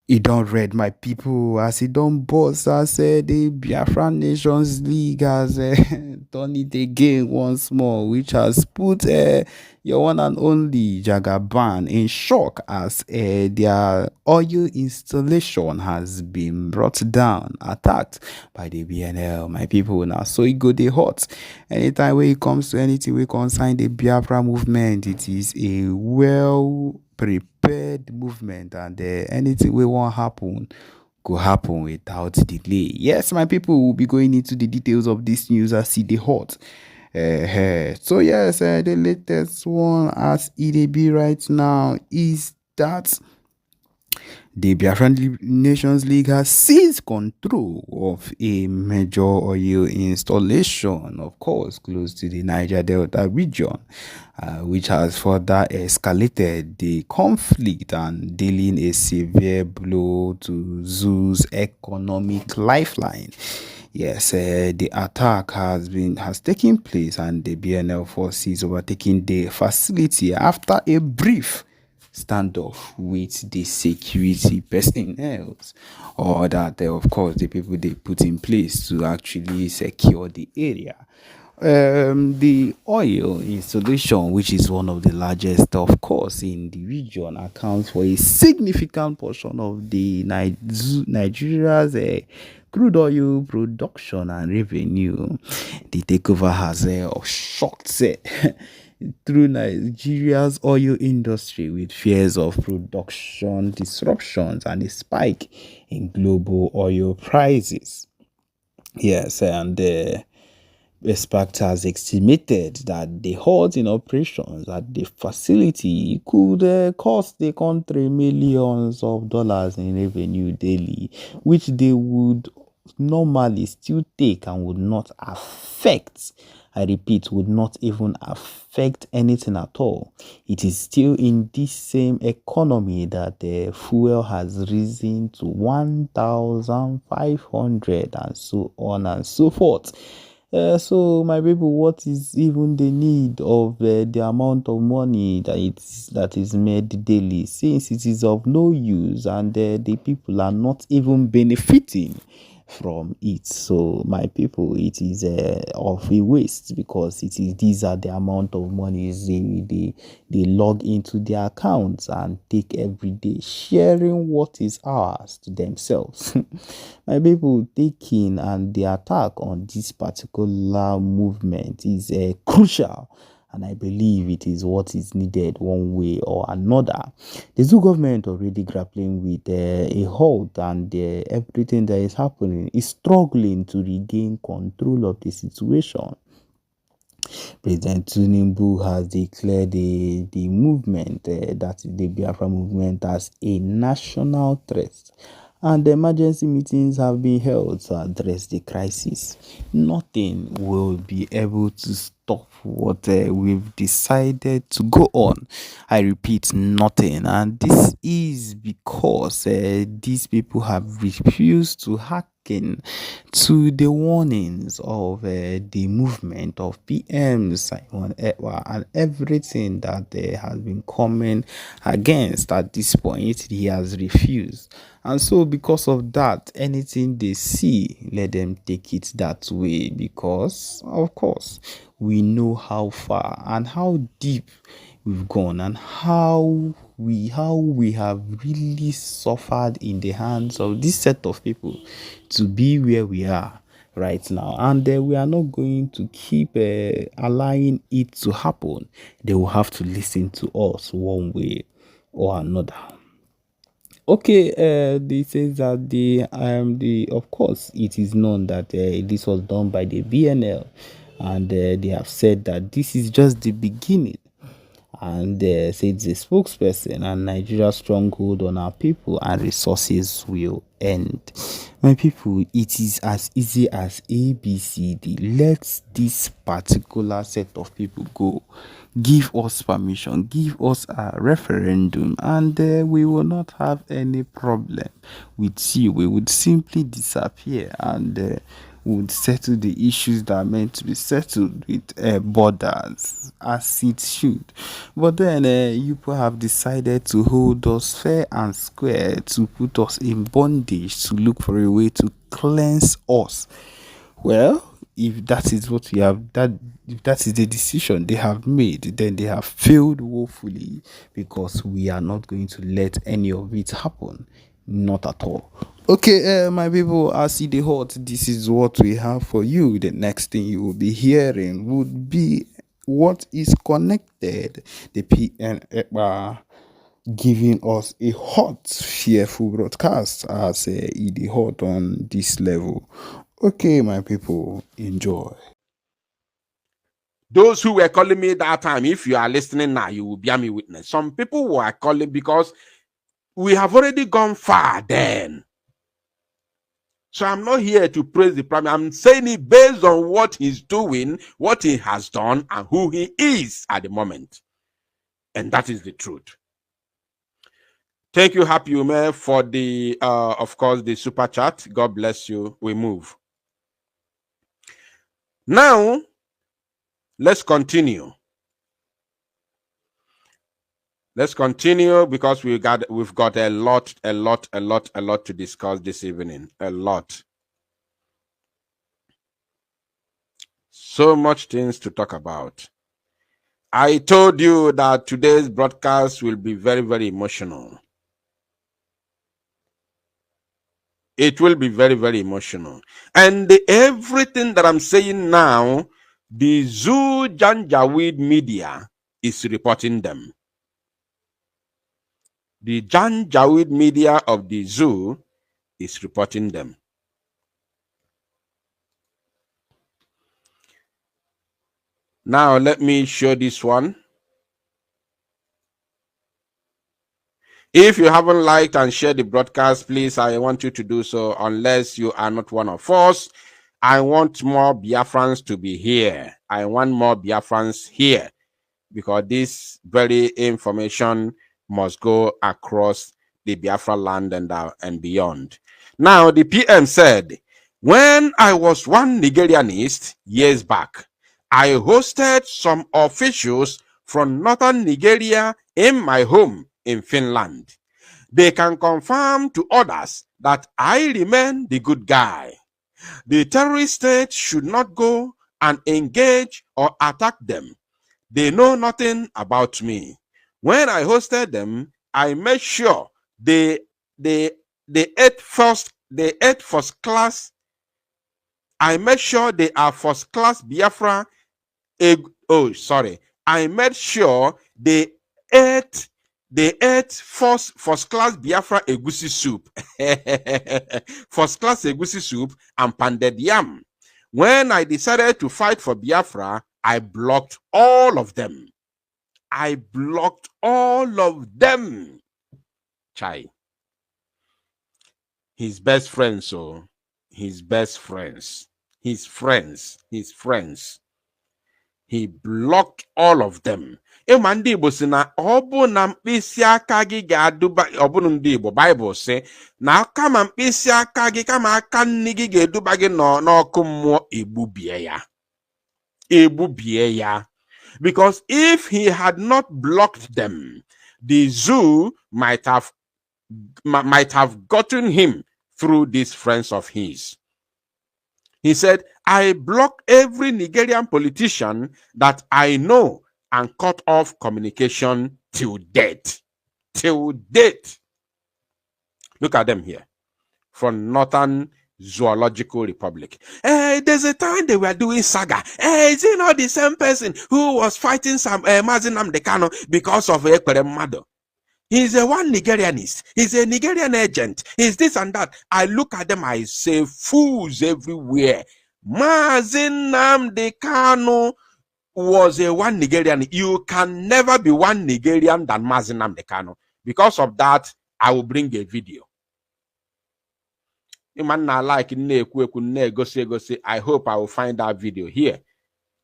He don't read my people as he don't boss as the Biafra Nations League has done it again once more, which has put your one and only Jagaban in shock as their oil installation has been brought down, attacked by the BNL. My people now, so it go they hot. Anytime when it comes to anything we concern the Biafra movement, it is a well prepared movement, and anything we want happen go happen without delay. Yes, my people will be going into the details of this news as see the hot. So yes, the latest one as it be right now is that the Biafran Nations League has seized control of a major oil installation, of course, close to the Niger Delta region, which has further escalated the conflict and dealing a severe blow to Zoo's economic lifeline. Yes, the attack has taken place, and the BNL forces overtaking the facility after a brief standoff with the security personnel, or that of course the people they put in place to actually secure the area. The oil installation, which is one of the largest, of course, in the region, accounts for a significant portion of the Nigeria's crude oil production and revenue. The takeover has shocked through Nigeria's oil industry, with fears of production disruptions and a spike in global oil prices. Yes, and Expert has estimated that the halt in operations at the facility could cost the country millions of dollars in revenue daily, which they would normally still take and would not affect. I repeat, would not even affect anything at all. It is still in this same economy that the fuel has risen to 1,500 and so on and so forth. So my people, what is even the need of the amount of money that is made daily, since it is of no use, and the people are not even benefiting from it? So my people, it is of a waste, because these are the amount of money they log into their accounts and take every day, sharing what is ours to themselves. My people, taking and the attack on this particular movement is crucial, and I believe it is what is needed one way or another. The zoo government already grappling with a halt, and everything that is happening is struggling to regain control of the situation. President Tinubu has declared the movement, that is the Biafra movement, as a national threat, and emergency meetings have been held to address the crisis. Nothing will be able to stop what we've decided to go on. I repeat, nothing. And this is because these people have refused to hearken to the warnings of the movement of PM Simon Ekpa, and everything that has been coming against at this point. He has refused. And so, because of that, anything they see, let them take it that way, because, of course, we know how far and how deep we've gone, and how we have really suffered in the hands of this set of people to be where we are right now. And we are not going to keep allowing it to happen. They will have to listen to us one way or another. Okay, they say that the of course it is known that this was done by the BNL, and they have said that this is just the beginning, and said the spokesperson, and Nigeria's stronghold on our people and resources will end. My people, it is as easy as ABCD. Let this particular set of people go. Give us permission, give us a referendum, and we will not have any problem with you. We would simply disappear, and would settle the issues that are meant to be settled with borders as it should. But then you people have decided to hold us fair and square, to put us in bondage, to look for a way to cleanse us. Well, if that is what we have that if that is the decision they have made, then they have failed woefully, because we are not going to let any of it happen. Not at all. Okay, my people, as see the hot, this is what we have for you. The next thing you will be hearing would be what is connected. The PM giving us a hot, fearful broadcast as it hot on this level. Okay, my people, enjoy. Those who were calling me that time, if you are listening now, you will bear me witness. Some people were calling because we have already gone far then. So I'm not here to praise the prime. I'm saying it based on what he's doing, what he has done, and who he is at the moment. And that is the truth. Thank you, Happy Ume, for the, of course, the super chat. God bless you. We move. Now, let's continue. Let's continue because we've got a lot to discuss this evening. A lot. So much things to talk about. I told you that today's broadcast will be very, very emotional. It will be very, very emotional. And everything that I'm saying now, the Zoo Janjaweed media is reporting them. The Janjaweed media of the zoo is reporting them. Now, let me show this one. If you haven't liked and shared the broadcast, please, I want you to do so, unless you are not one of us. I want more Biafrans to be here. I want more Biafrans here, because this very information must go across the Biafra land and beyond. Now, the PM said, when I was one Nigerianist years back, I hosted some officials from northern Nigeria in my home in Finland. They can confirm to others that I remain the good guy. The terrorist state should not go and engage or attack them. They know nothing about me. When I hosted them, I made sure they ate first class. I made sure they are first class Biafra. I made sure they ate first class Biafra egusi soup. First class egusi soup and pounded yam. When I decided to fight for Biafra, I blocked all of them. I blocked all of them. Chai. His best friends, so his best friends. His friends. He blocked all of them. Ịma ndị Igbo si na ọ bụ na mkpịsị aka gị ga-aduba, ọ bụrụ ndị Igbo Bible si na kama mkpịsị aka gị, kama aka nni gị ga-eduba gị n'ọkụ mmụọ, egbubie ya. Egbubie ya. Because if he had not blocked them, the zoo might have gotten him through these friends of his. He said, I block every Nigerian politician that I know and cut off communication till death. Till death. Look at them here. From Northern Zoological Republic. There's a time they were doing saga. Is it not the same person who was fighting some Mazinam Dekano because of Ekpa Mado? He's a one Nigerianist. He's a Nigerian agent. He's this and that. I look at them, I say, fools everywhere. Mazinam Dekano was a one Nigerian. You can never be one Nigerian than Mazinam Dekano. Because of that, I will bring a video. I hope I will find that video here.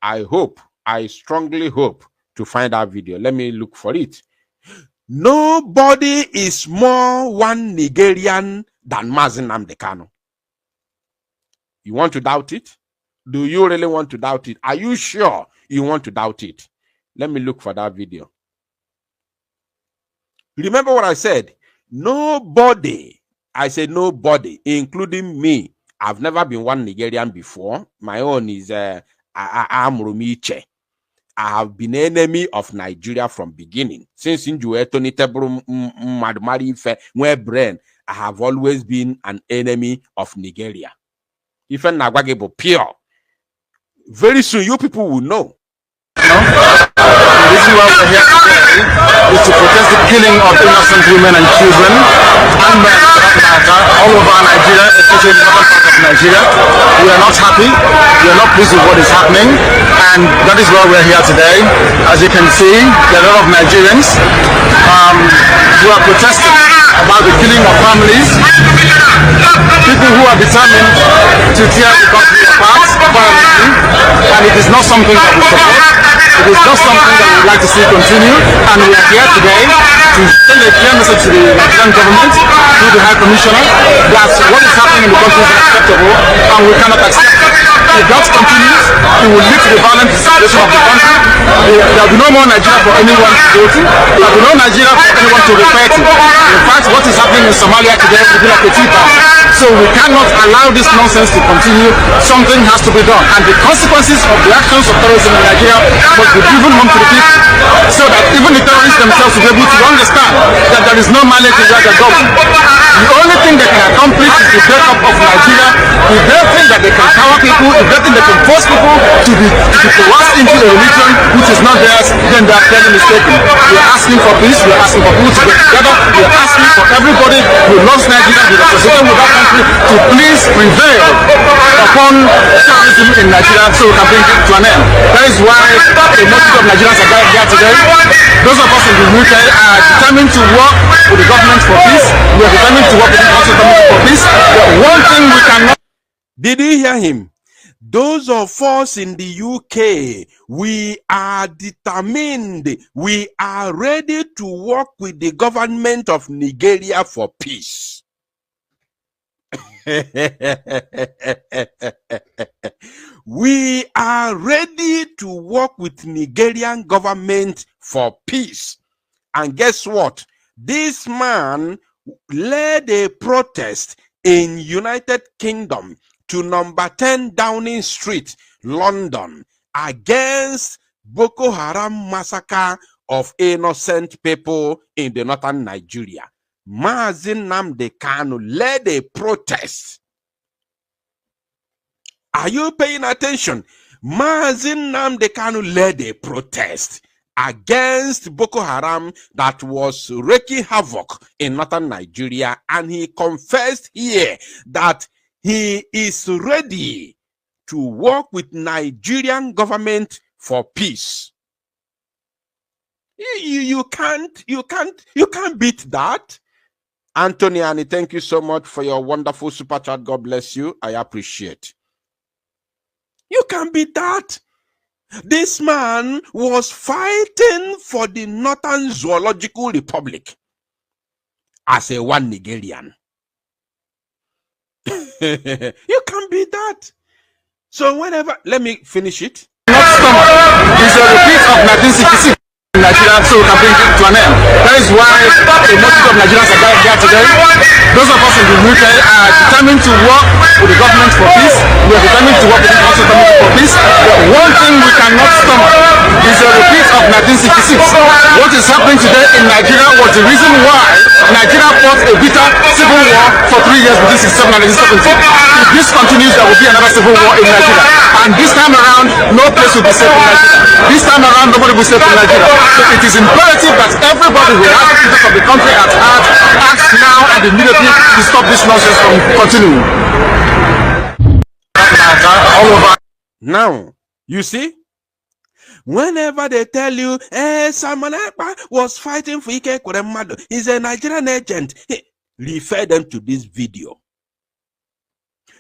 I strongly hope to find that video. Let me look for it. Nobody is more one Nigerian than Mazinam Dekano. You want to doubt it? Do you really want to doubt it? Are you sure you want to doubt it? Let me look for that video. Remember what I said? Nobody, I said nobody, including me. I've never been one Nigerian before. My own is Amrumiche. I have been enemy of Nigeria from beginning. Since I have always been an enemy of Nigeria. Even Nagwagebo pure. Very soon you people will know. The reason why we're here today is to protest the killing of innocent women and children and men all over Nigeria, especially in the northern part of Nigeria. We are not happy, we are not pleased with what is happening, and that is why we're here today. As you can see, there are a lot of Nigerians who are protesting about the killing of families, people who are determined to tear the country apart violently, and it is not something that we support. It is not something that we would like to see continue, and we are here today to send a clear message to the Nigerian government, to the High Commissioner, that what is happening in the country is unacceptable, and we cannot accept it. If that continues, it will lead to the violent situation of the country. There will be no more Nigeria for anyone to go to. There will be no Nigeria for anyone to refer to. In fact, what is happening in Somalia today will be like a tea party. So we cannot allow this nonsense to continue. Something has to be done, and the consequences of the actions of terrorism in Nigeria must be driven home to the people, so that even the terrorists themselves will be able to understand that there is no mandate in their government. The only thing they can accomplish is the breakup of Nigeria. If they think that they can cower people, if they think they can force people to be coerced into a religion which is not theirs, then they are clearly mistaken. We are asking for peace, we are asking for people to get together, we are asking for everybody who loves Nigeria, who is associated with that country, to please prevail upon terrorism in Nigeria so we can bring it to an end. That is why a multitude of Nigerians are gathered here today. Those of us in the UK are determined to work with the government for peace. We are determined to work with the council government for peace. The one thing we cannot... Did you hear him? Those of us in the UK, we are determined, we are ready to work with the government of Nigeria for peace. We are ready to work with Nigerian government for peace. And guess what? This man led a protest in United Kingdom to number 10 Downing Street, London, against Boko Haram massacre of innocent people in the northern Nigeria. Mazi Nnamdi Kanu led a protest. Are you paying attention? Mazi Nnamdi Kanu led a protest against Boko Haram that was wreaking havoc in northern Nigeria, and he confessed here that he is ready to work with Nigerian government for peace. You can't beat that. Anthony Annie, thank you so much for your wonderful super chat. God bless you. I appreciate. You can't beat that. This man was fighting for the Northern Zoological Republic as a one Nigerian. You can't beat that. So whenever, let me finish it. It's a repeat of 1966. Nigeria, so we can bring it to an end. That is why a multitude of Nigerians are gathered here today. Those of us in the UK are determined to work with the government for peace. We are determined to work with the council government for peace. The one thing we cannot stomach is a repeat of 1966. What is happening today in Nigeria was the reason why Nigeria fought a bitter civil war for 3 years between 1967 and 1970. If this continues, there will be another civil war in Nigeria. And this time around, no place will be safe in Nigeria. This time around, nobody will be safe in Nigeria. So it is imperative that everybody who has the interest of the country at heart acts now and immediately to stop this nonsense from continuing. All over. Now, you see, whenever they tell you, Simon Ekpa was fighting for Ike Kuremado, he's a Nigerian agent, refer them to this video.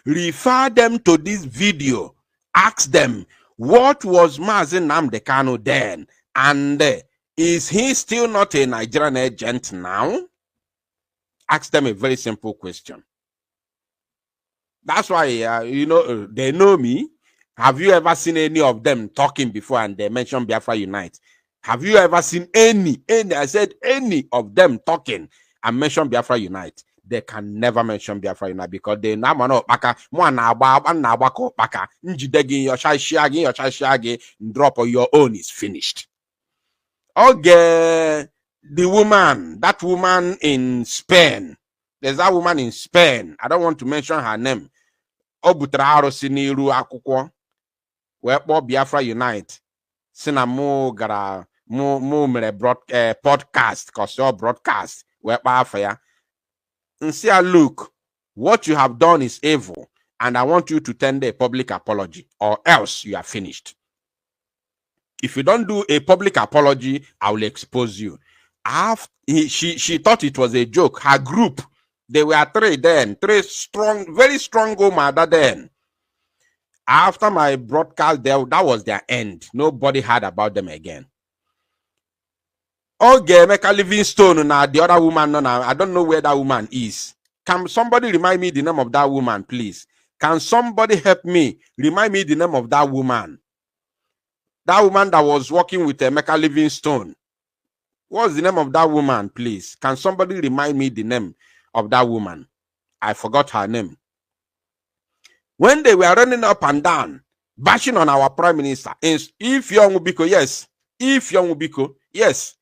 Refer them to this video. Ask them, what was Mazi Nnamdi Kanu then? And is he still not a Nigerian agent now? Ask them a very simple question. That's why, they know me. Have you ever seen any of them talking before and they mention Biafra Unite? Have you ever seen any, I said any of them talking and mention Biafra Unite? They can never mention Biafra Unite because they na mano baka mwana bako baka njidegi your shagi drop or your own is finished. Okay, that woman in Spain. There's that woman in Spain. I don't want to mention her name. Obutraro siniru akwụkwọ wee kpọọ Biafra Unite si na mụ gara mụ mere podcast kọsịọ broadcast wee kpaa afa ya nsi ya look, what you have done is evil and I want you to tender a public apology or else you are finished. If you don't do a public apology, I will expose you. She thought it was a joke. Her group, they were three strong, very strong women then. After my broadcast, that was their end. Nobody heard about them again. Okay, Mecca Livingstone, now the other woman, no, I don't know where that woman is. Can somebody remind me the name of that woman, please? Can somebody help me? Remind me the name of that woman. That woman that was working with Mecca Livingstone. What's the name of that woman, please? Can somebody remind me the name of that woman? I forgot her name. When they were running up and down, bashing on our prime minister, if Young Ubiko, yes. If Young Ubiko, yes.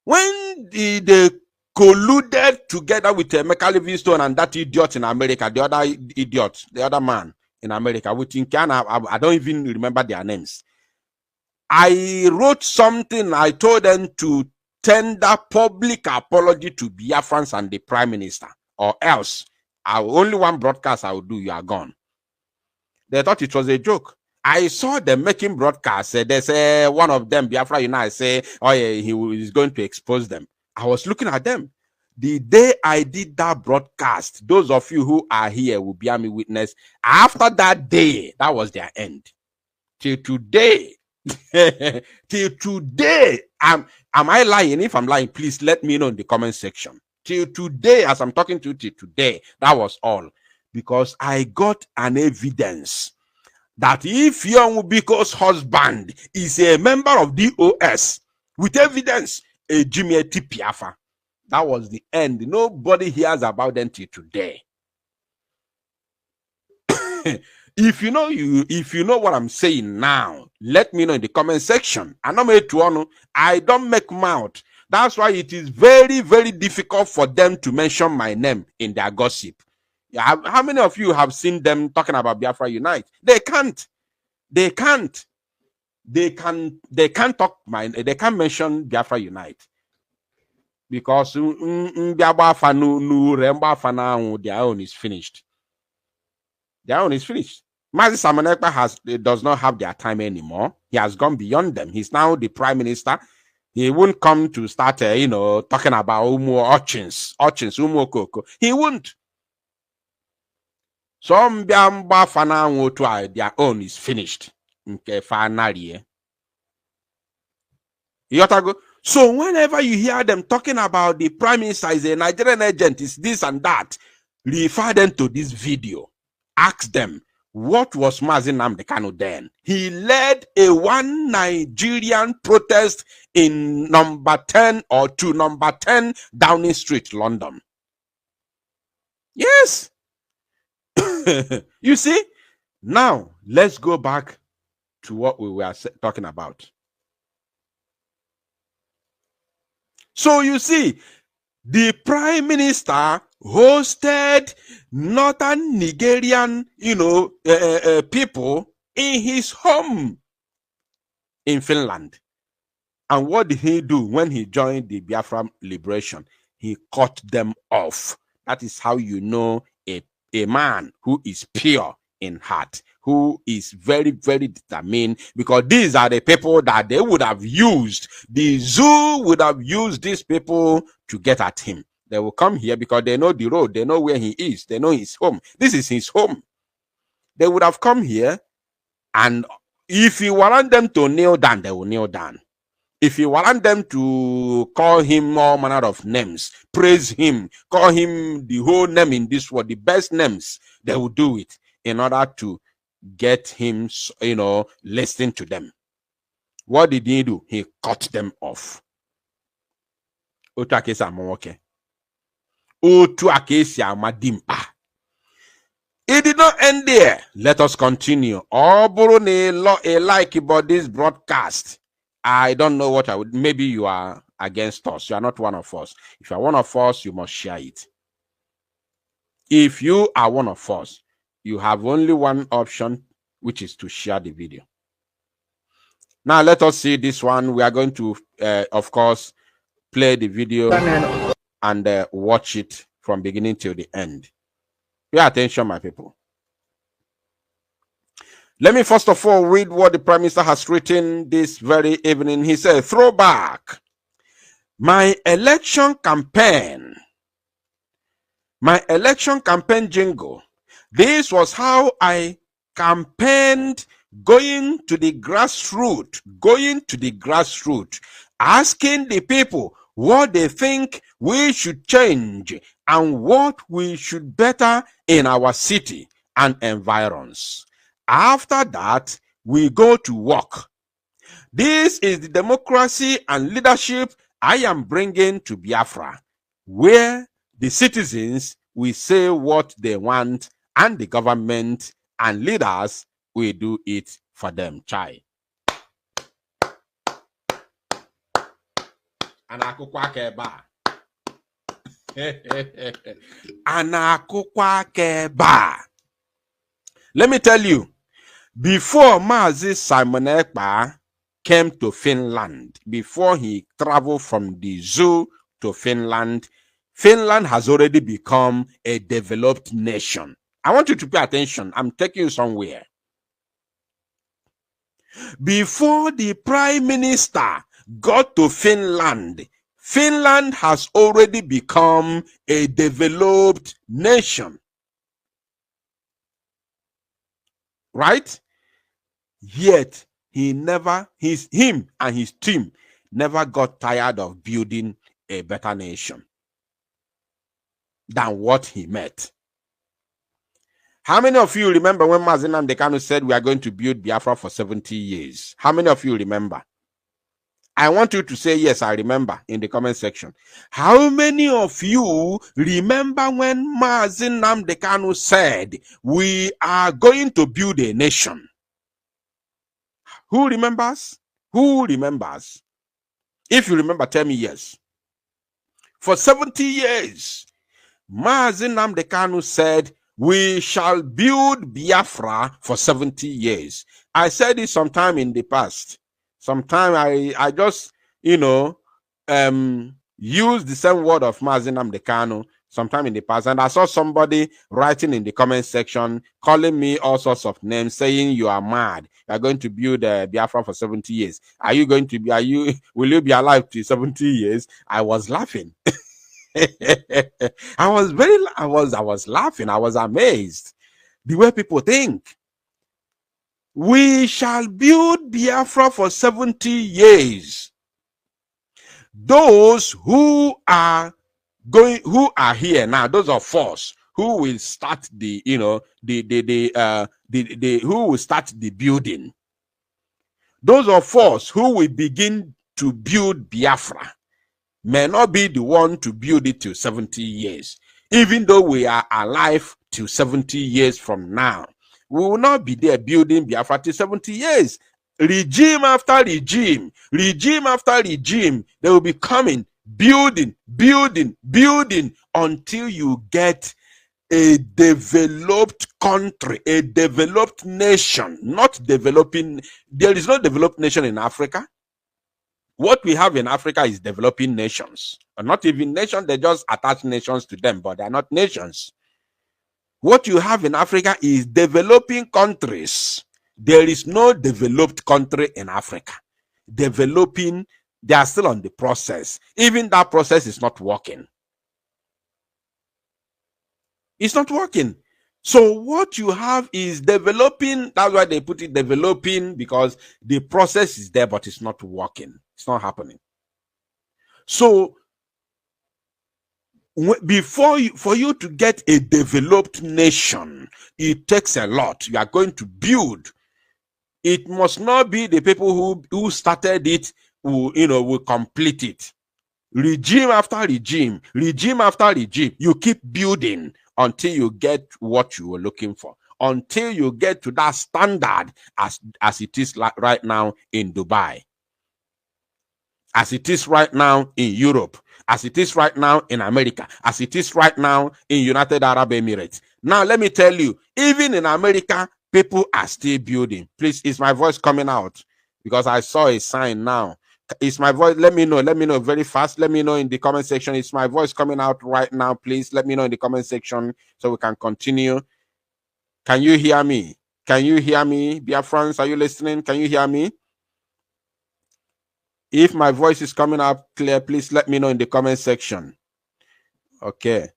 When they colluded together with Mecca Livingstone and that idiot in America, the other idiot, the other man in America, which in Canada, I don't even remember their names. I wrote something, I told them to tender public apology to Biafrans and the prime minister, or else only one broadcast I will do, you are gone. They thought it was a joke. I saw them making broadcasts. They say one of them, Biafra Unite, say, oh yeah, he is going to expose them. I was looking at them. The day I did that broadcast, those of you who are here will bear me witness. After that day, that was their end. Till today, till today, am I lying? If I'm lying, please let me know in the comment section. Till today, as I'm talking to you, till today, that was all. Because I got an evidence that if Young Ubiko's husband is a member of DOS, with evidence, a Jimmy Tipiafa, that was the end. Nobody hears about them till today. If you know what I'm saying now, let me know in the comment section. I don't make mouth. That's why it is very, very difficult for them to mention my name in their gossip. How many of you have seen them talking about Biafra Unite? They can't. They can't talk they can't mention Biafra Unite. Because their own is finished. Their own is finished. Mazi Simon Ekpa does not have their time anymore. He has gone beyond them. He's now the prime minister. He won't come to start, talking about urchins, Umu Koko. He won't. Some their own is finished. Okay, finally. So whenever you hear them talking about the prime minister is a Nigerian agent, is this and that, refer them to this video. Ask them, what was Mazi Nnamdi Kanu then? He led a one Nigerian protest in number 10 Downing Street, London. Yes. You see? Now, let's go back to what we were talking about. So you see, the prime minister hosted northern Nigerian, people in his home in Finland. And what did he do when he joined the Biafra liberation? He cut them off. That is how you know a man who is pure in heart, who is very, very determined, because these are the people that they would have used. The zoo would have used these people to get at him. They will come here because they know the road, they know where he is, they know his home. This is his home. They would have come here, and if you want them to kneel down, they will kneel down. If you want them to call him all manner of names, praise him, call him the whole name in this world, the best names, they will do it in order to get him, listen to them. What did he do? He cut them off. Otu akesi amawoke. Otu akesi amadimpa. It did not end there. Let us continue. Like about this broadcast. I don't know what I would. Maybe you are against us. You are not one of us. If you are one of us, you must share it. If you are one of us, you have only one option, which is to share the video. Now let us see this one. We are going to, of course, play the video and watch it from beginning till the end. Pay attention, my people. Let me first of all read what the Prime Minister has written this very evening. He said, throwback. My election campaign jingle. This was how I campaigned, going to the grassroots, asking the people what they think we should change and what we should better in our city and environs. After that, we go to work. This is the democracy and leadership I am bringing to Biafra, where the citizens will say what they want and the government and leaders will do it for them. Chai. Anakukwa keba. Anakukwa keba. Let me tell you, before Mazi Simon Ekpa came to Finland, before he traveled from the zoo to Finland, Finland has already become a developed nation. I want you to pay attention. I'm taking you somewhere. Before the Prime Minister got to Finland, Finland has already become a developed nation. Right? Yet him and his team never got tired of building a better nation than what he met. How many of you remember when Mazi Nnamdi Kanu said we are going to build Biafra for 70 years? How many of you remember? I want you to say yes, I remember in the comment section. How many of you remember when Mazi Nnamdi Kanu said we are going to build a nation? Who remembers? Who remembers? If you remember, tell me yes. For 70 years, Mazi Nnamdi Kanu said we shall build Biafra for 70 years. I said it sometime in the past. Sometime I just, use the same word of Mazi Nnamdi Kanu sometime in the past. And I saw somebody writing in the comment section, calling me all sorts of names, saying you are mad. You are going to build Biafra for 70 years. Will you be alive to 70 years? I was laughing. I was laughing. I was amazed. The way people think. We shall build Biafra for 70 years. Those who are here now, those of us who will start who will start the building. Those of us who will begin to build Biafra may not be the one to build it till 70 years. Even though we are alive till 70 years from now, we will not be there building Biafra till 70 years. Regime after regime, regime after regime, they will be coming, building until you get a developed country, a developed nation, not developing. There is no developed nation in Africa. What we have in Africa is developing nations. Or not even nations, they just attach nations to them, but they are not nations. What you have in Africa is developing countries. There is no developed country in Africa. Developing, they are still on the process. Even that process is not working. It's not working. So what you have is developing. That's why they put it developing, because the process is there, but it's not working. It's not happening. So for you to get a developed nation, it takes a lot. You are going to build. It must not be the people who started it will complete it. Regime after regime, regime after regime, you keep building until you get what you were looking for, until you get to that standard as it is right now in Dubai, as it is right now in Europe, as it is right now in America, as it is right now in United Arab Emirates. Now, let me tell you, even in America, people are still building. Please, is my voice coming out? Because I saw a sign now. Is my voice? Let me know very fast. Let me know in the comment section. Is my voice coming out right now? Please let me know in the comment section so we can continue. Can you hear me? Can you hear me? Biafrans, are you listening? Can you hear me? If my voice is coming out clear, please let me know in the comment section. Okay.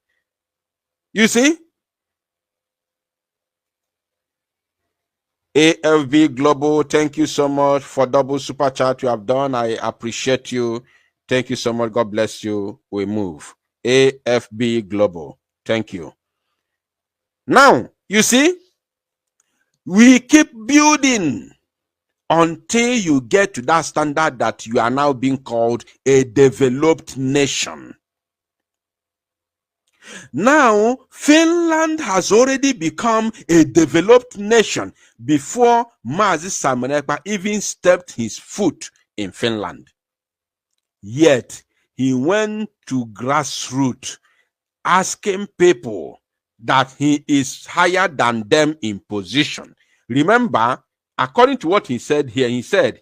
You see? AFB Global, thank you so much for double super chat you have done. I appreciate you. Thank you so much. God bless you. We move. AFB Global, thank you. Now, you see, we keep building until you get to that standard that you are now being called a developed nation. Now, Finland has already become a developed nation before Mazi Simon Ekpa even stepped his foot in Finland. Yet, he went to grassroots asking people that he is higher than them in position. Remember, according to what he said here, he said,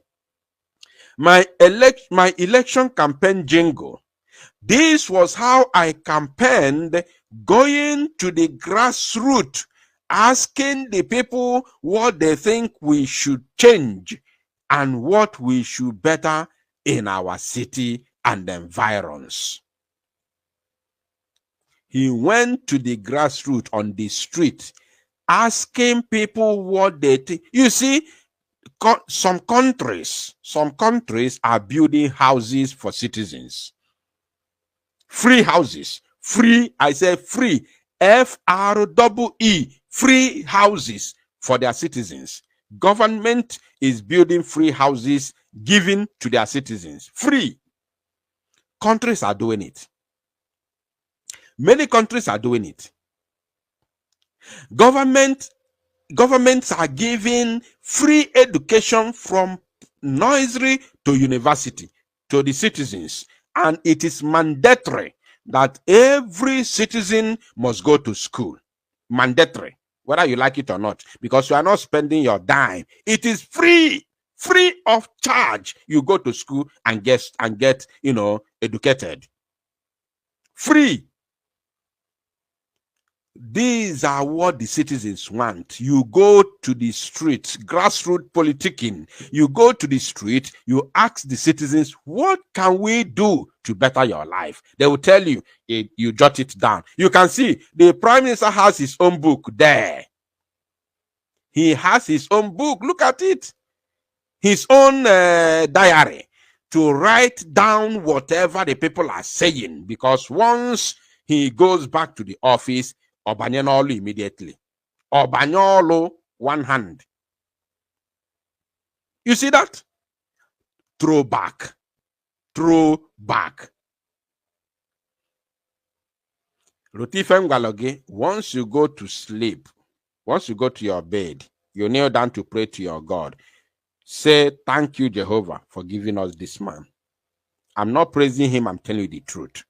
my election campaign jingle, this was how I campaigned, going to the grassroots, asking the people what they think we should change and what we should better in our city and environs. He went to the grassroots on the street, asking people what they think. You see, some countries are building houses for citizens. Free houses. Free, I say free. FREE. Free houses for their citizens. Government is building free houses given to their citizens. Free. Countries are doing it. Many countries are doing it. Governments are giving free education from nursery to university to the citizens. And it is mandatory that every citizen must go to school. Mandatory, whether you like it or not, because you are not spending your dime. It is free of charge. You go to school and get educated. Free. These are what the citizens want. You go to the streets, grassroots politicking. You go to the street, you ask the citizens, what can we do to better your life? They will tell you, you jot it down. You can see the Prime Minister has his own book there. He has his own book. Look at it. His own diary to write down whatever the people are saying. Because once he goes back to the office, Obanyolo immediately. Obanyolo, one hand. You see that? Throw back. Rotifem Galoge, once you go to sleep, once you go to your bed, you kneel down to pray to your God. Say, thank you, Jehovah, for giving us this man. I'm not praising him, I'm telling you the truth.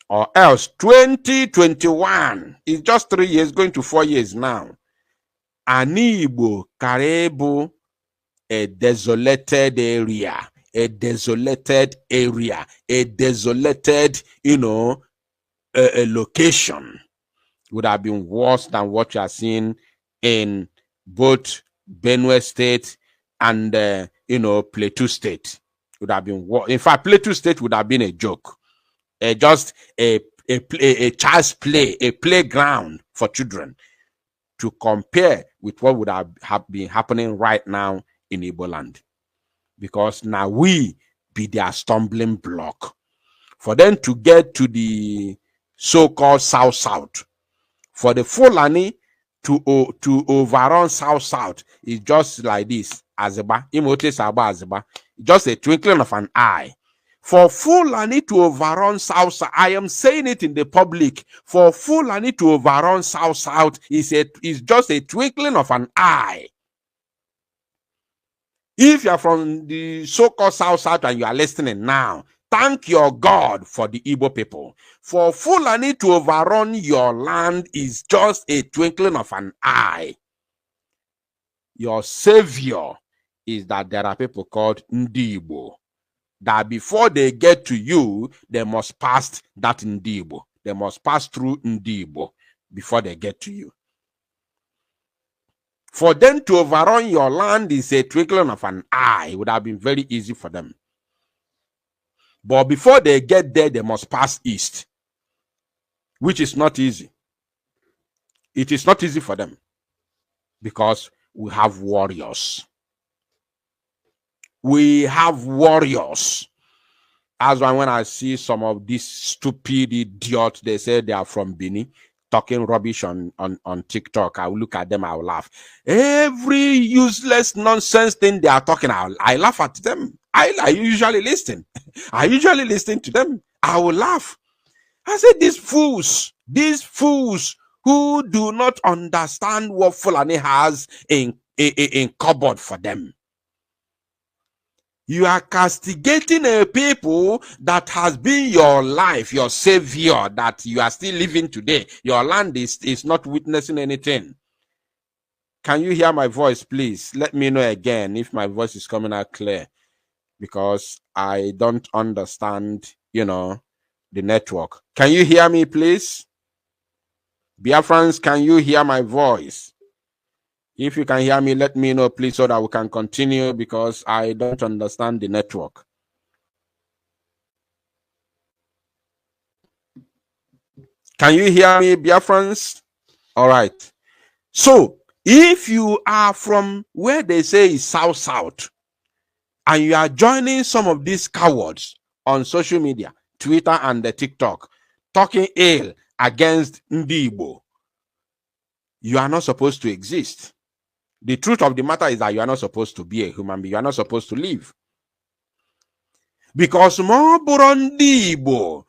Or else 2021 is just 3 years, going to 4 years now. Anibo Karebo, a desolated area, a desolated, a location would have been worse than what you are seeing in both Benue State and Plateau State. Would have been worse. In fact, Plateau State would have been a joke. Just a child's play, a playground for children to compare with what would have been happening right now in Igbo land. Because now we be their stumbling block. For them to get to the so-called South-South, for the Fulani to overrun South-South is just like this. Azeba, Imote Saba Azeba, just a twinkling of an eye. For Fulani to overrun South-South, I am saying it in the public, for Fulani to overrun South-South is just a twinkling of an eye. If you are from the so-called South-South and you are listening now, thank your God for the Igbo people. For Fulani to overrun your land is just a twinkling of an eye. Your savior is that there are people called Ndi Igbo, that before they get to you, they must pass that Ndi Igbo. They must pass through Ndi Igbo before they get to you. For them to overrun your land is a twinkling of an eye. It would have been very easy for them. But before they get there, they must pass east, which is not easy. It is not easy for them because we have warriors. We have warriors. As when I see some of these stupid idiots, they say they are from Benin, talking rubbish on TikTok, I will look at them, I will laugh. Every useless nonsense thing they are talking, I laugh at them. I usually listen. I usually listen to them. I will laugh. I say, these fools who do not understand what Fulani has in cupboard for them. You are castigating a people that has been your life, your savior, that you are still living today. Your land is not witnessing anything. Can you hear my voice, please? Let me know again if my voice is coming out clear, because I don't understand, the network. Can you hear me, please? Biafrans, can you hear my voice? If you can hear me, let me know, please, so that we can continue, because I don't understand the network. Can you hear me, Biafrans? All right. So, if you are from where they say is South-South, and you are joining some of these cowards on social media, Twitter and the TikTok, talking ill against Ndi Igbo, you are not supposed to exist. The truth of the matter is that you are not supposed to be a human being. You are not supposed to live. Because more Burundi Igbo,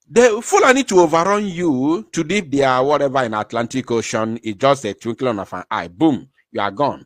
the Fulani to overrun you to leave their whatever in Atlantic Ocean is just a twinkling of an eye. Boom, you are gone.